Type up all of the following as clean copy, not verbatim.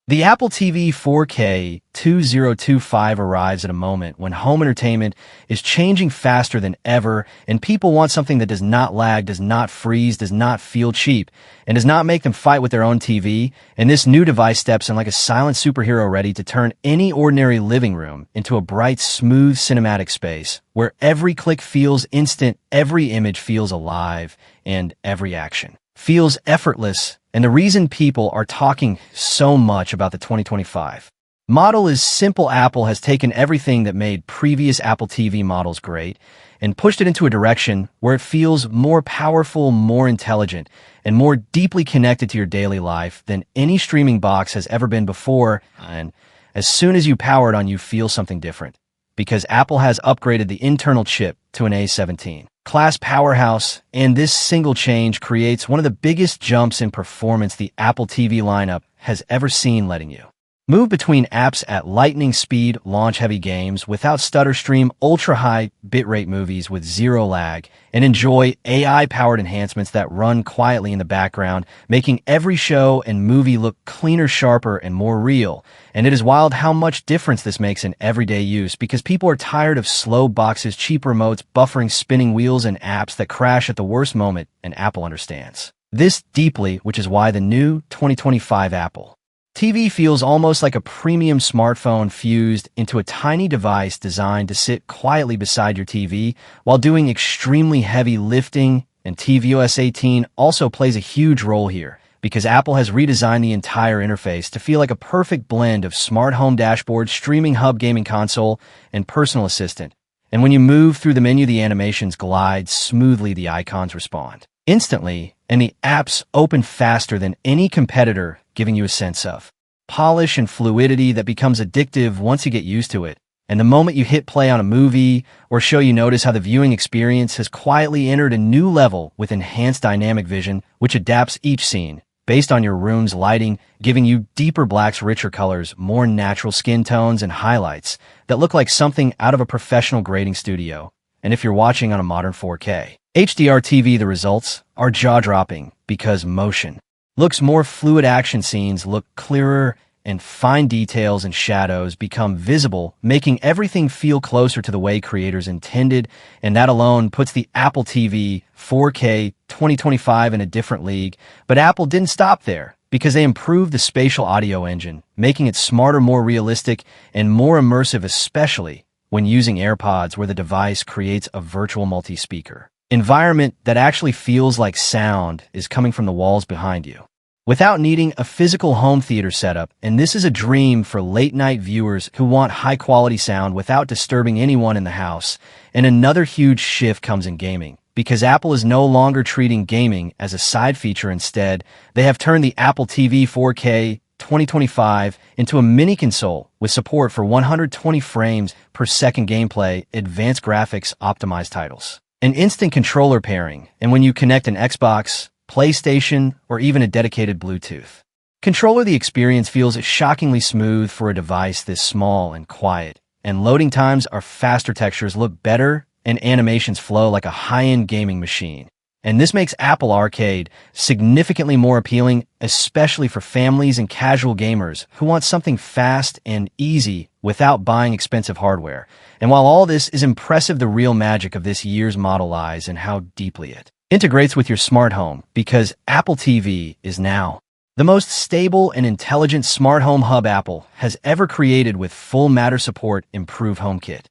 The Apple TV 4K 2025 arrives at a moment when home entertainment is changing faster than ever, and people want something that does not lag, does not freeze, does not feel cheap, and does not make them fight with their own TV. And this new device steps in like a silent superhero, ready to turn any ordinary living room into a bright, smooth cinematic space where every click feels instant, every image feels alive, and every action feels effortless. And the reason people are talking so much about the 2025 model is simple. Apple has taken everything that made previous Apple TV models great and pushed it into a direction where it feels more powerful, more intelligent, and more deeply connected to your daily life than any streaming box has ever been before. And as soon as you power it on, you feel something different, because Apple has upgraded the internal chip to an A17 class powerhouse, and this single change creates one of the biggest jumps in performance the Apple TV lineup has ever seen, letting you move between apps at lightning speed, launch heavy games without stutter, stream ultra-high bitrate movies with zero lag, and enjoy AI-powered enhancements that run quietly in the background, making every show and movie look cleaner, sharper, and more real. And it is wild how much difference this makes in everyday use, because people are tired of slow boxes, cheap remotes, buffering, spinning wheels, and apps that crash at the worst moment, and Apple understands this deeply, which is why the new 2025 Apple TV feels almost like a premium smartphone fused into a tiny device designed to sit quietly beside your TV while doing extremely heavy lifting. And tvOS 18 also plays a huge role here, because Apple has redesigned the entire interface to feel like a perfect blend of smart home dashboard, streaming hub, gaming console, and personal assistant. And when you move through the menu, the animations glide smoothly, the icons respond instantly, and the apps open faster than any competitor, giving you a sense of polish and fluidity that becomes addictive once you get used to it. And the moment you hit play on a movie or show, you notice how the viewing experience has quietly entered a new level with enhanced dynamic vision, which adapts each scene based on your room's lighting, giving you deeper blacks, richer colors, more natural skin tones, and highlights that look like something out of a professional grading studio. And if you're watching on a modern 4K HDR TV, the results are jaw-dropping, because motion looks more fluid, action scenes look clearer, and fine details and shadows become visible, making everything feel closer to the way creators intended. And that alone puts the Apple TV 4K 2025 in a different league. But Apple didn't stop there, because they improved the spatial audio engine, making it smarter, more realistic, and more immersive, especially when using AirPods, where the device creates a virtual multi-speaker environment that actually feels like sound is coming from the walls behind you, without needing a physical home theater setup. And this is a dream for late-night viewers who want high-quality sound without disturbing anyone in the house. And another huge shift comes in gaming, because Apple is no longer treating gaming as a side feature. Instead, they have turned the Apple TV 4K 2025 into a mini console with support for 120 frames per second gameplay, advanced graphics, optimized titles, an instant controller pairing, and when you connect an Xbox, PlayStation, or even a dedicated Bluetooth controller, the experience feels shockingly smooth for a device this small and quiet. And loading times are faster, textures look better, and animations flow like a high-end gaming machine. And this makes Apple Arcade significantly more appealing, especially for families and casual gamers who want something fast and easy without buying expensive hardware. And while all this is impressive, the real magic of this year's model lies in how deeply it integrates with your smart home, because Apple TV is now the most stable and intelligent smart home hub Apple has ever created, with full Matter support, improved HomeKit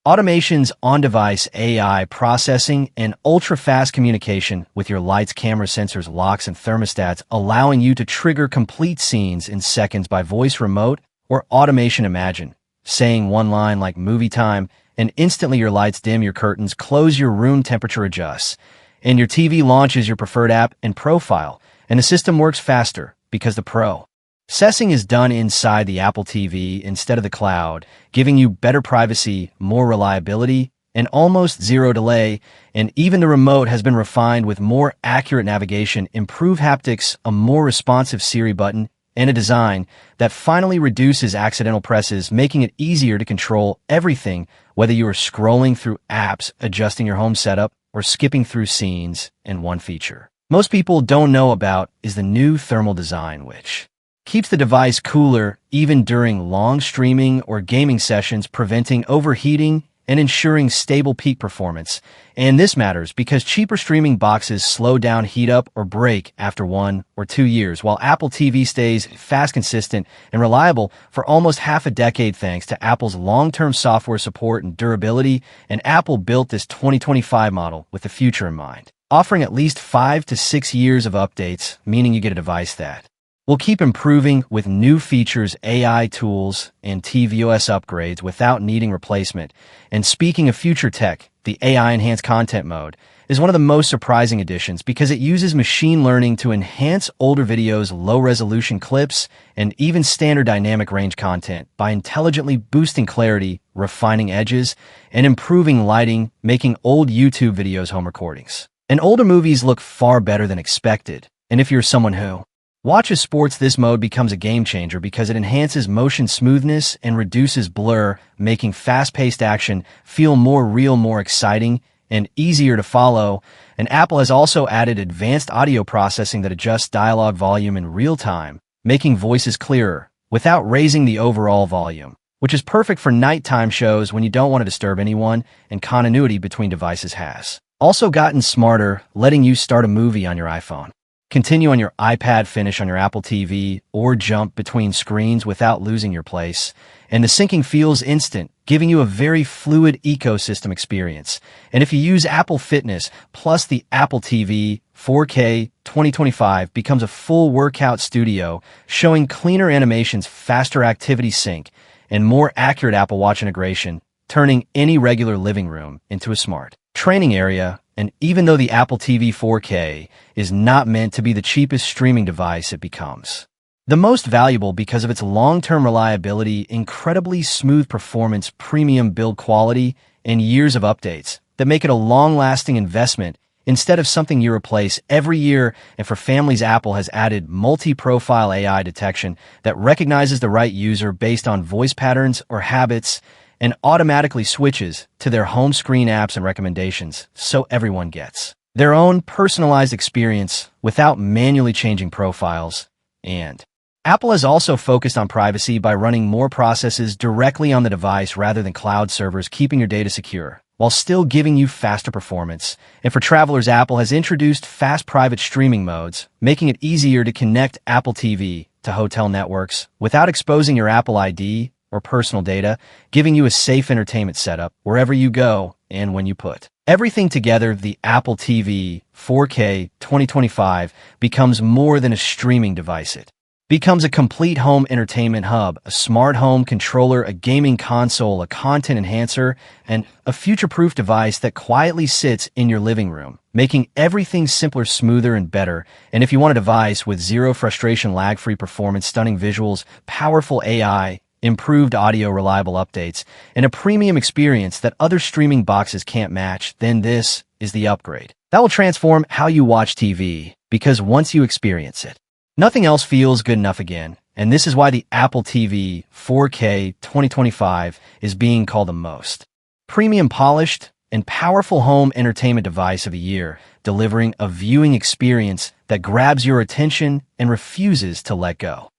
automations, on-device AI processing, and ultra-fast communication with your lights, camera, sensors, locks, and thermostats, allowing you to trigger complete scenes in seconds by voice, remote, or automation. Imagine saying one line like "movie time," and instantly your lights dim, your curtains close, your room temperature adjusts, and your TV launches your preferred app and profile. And the system works faster, because the processing is done inside the Apple TV instead of the cloud, giving you better privacy, more reliability, and almost zero delay. And even the remote has been refined with more accurate navigation, improved haptics, a more responsive Siri button, and a design that finally reduces accidental presses, making it easier to control everything, whether you are scrolling through apps, adjusting your home setup, or skipping through scenes. And one feature most people don't know about is the new thermal design, which keeps the device cooler even during long streaming or gaming sessions, preventing overheating and ensuring stable peak performance. And this matters because cheaper streaming boxes slow down, heat up, or break after 1 or 2 years, while Apple TV stays fast, consistent, and reliable for almost half a decade thanks to Apple's long-term software support and durability. And Apple built this 2025 model with the future in mind, offering at least 5 to 6 years of updates, meaning you get a device that will keep improving with new features, AI tools, and tvOS upgrades without needing replacement. And speaking of future tech, the AI enhanced content mode is one of the most surprising additions because it uses machine learning to enhance older videos, low-resolution clips, and even standard dynamic range content by intelligently boosting clarity, refining edges, and improving lighting, making old YouTube videos home recordings. And older movies look far better than expected. And if you're someone who watches sports, this mode becomes a game changer because it enhances motion smoothness and reduces blur, making fast-paced action feel more real, more exciting, and easier to follow. And Apple has also added advanced audio processing that adjusts dialogue volume in real time, making voices clearer without raising the overall volume, which is perfect for nighttime shows when you don't want to disturb anyone, and continuity between devices has also gotten smarter, letting you start a movie on your iPhone, continue on your iPad, finish on your Apple TV, or jump between screens without losing your place. And the syncing feels instant, giving you a very fluid ecosystem experience. And if you use Apple Fitness, plus the Apple TV 4K 2025 becomes a full workout studio, showing cleaner animations, faster activity sync, and more accurate Apple Watch integration, turning any regular living room into a smart training area. And even though the Apple TV 4K is not meant to be the cheapest streaming device, it becomes the most valuable because of its long-term reliability, incredibly smooth performance, premium build quality, and years of updates that make it a long-lasting investment instead of something you replace every year. And for families, Apple has added multi-profile AI detection that recognizes the right user based on voice patterns or habits and automatically switches to their home screen apps and recommendations, so everyone gets their own personalized experience without manually changing profiles. And Apple has also focused on privacy by running more processes directly on the device rather than cloud servers, keeping your data secure while still giving you faster performance. And for travelers, Apple has introduced fast private streaming modes, making it easier to connect Apple TV to hotel networks without exposing your Apple ID or personal data, giving you a safe entertainment setup wherever you go. And when you put everything together, the Apple TV 4K 2025 becomes more than a streaming device. It becomes a complete home entertainment hub, a smart home controller, a gaming console, a content enhancer, and a future-proof device that quietly sits in your living room, making everything simpler, smoother, and better. And if you want a device with zero frustration, lag-free performance, stunning visuals, powerful AI, improved audio, reliable updates, and a premium experience that other streaming boxes can't match, then this is the upgrade that will transform how you watch TV, because once you experience it, nothing else feels good enough again. And this is why the Apple TV 4K 2025 is being called the most premium, polished, and powerful home entertainment device of the year, delivering a viewing experience that grabs your attention and refuses to let go.